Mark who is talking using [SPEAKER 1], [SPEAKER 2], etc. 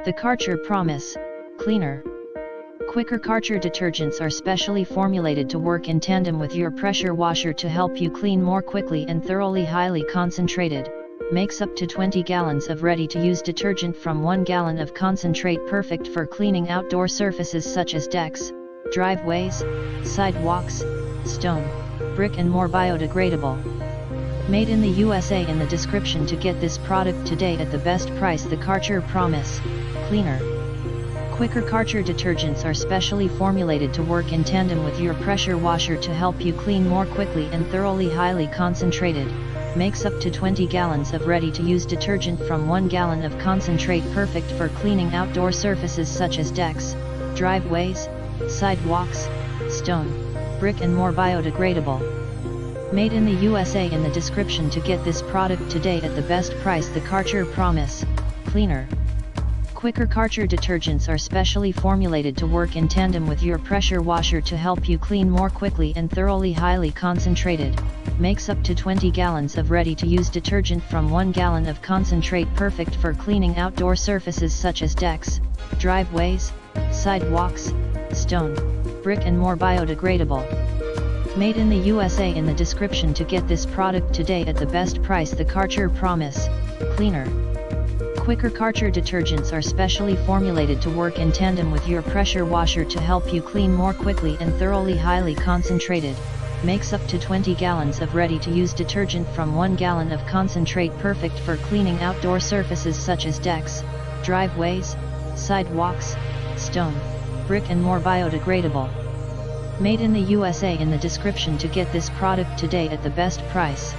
[SPEAKER 1] The Karcher Promise, Cleaner. Quicker Karcher detergents are specially formulated to work in tandem with your pressure washer to help you clean more quickly and thoroughly. Highly concentrated, makes up to 20 gallons of ready-to-use detergent from 1 gallon of concentrate, perfect for cleaning outdoor surfaces such as decks, driveways, sidewalks, stone, brick and more. Biodegradable. Made in the USA. In the description to get this product today at the best price. The Karcher Promise, Cleaner. Quicker Karcher detergents are specially formulated to work in tandem with your pressure washer to help you clean more quickly and thoroughly. Highly concentrated, makes up to 20 gallons of ready-to-use detergent from 1 gallon of concentrate, perfect for cleaning outdoor surfaces such as decks, driveways, sidewalks, stone, brick and more. Biodegradable. Made in the USA. In the description to get this product today at the best price. The Karcher Promise, Cleaner. Quicker Karcher detergents are specially formulated to work in tandem with your pressure washer to help you clean more quickly and thoroughly. Highly concentrated, makes up to 20 gallons of ready-to-use detergent from 1 gallon of concentrate, perfect for cleaning outdoor surfaces such as decks, driveways, sidewalks, stone, brick and more. Biodegradable. Made in the USA. In the description to get this product today at the best price. The Karcher Promise, Cleaner. Quicker Karcher detergents are specially formulated to work in tandem with your pressure washer to help you clean more quickly and thoroughly. Highly concentrated, makes up to 20 gallons of ready-to-use detergent from 1 gallon of concentrate, perfect for cleaning outdoor surfaces such as decks, driveways, sidewalks, stone, brick and more. Biodegradable. Made in the USA. In the description to get this product today at the best price.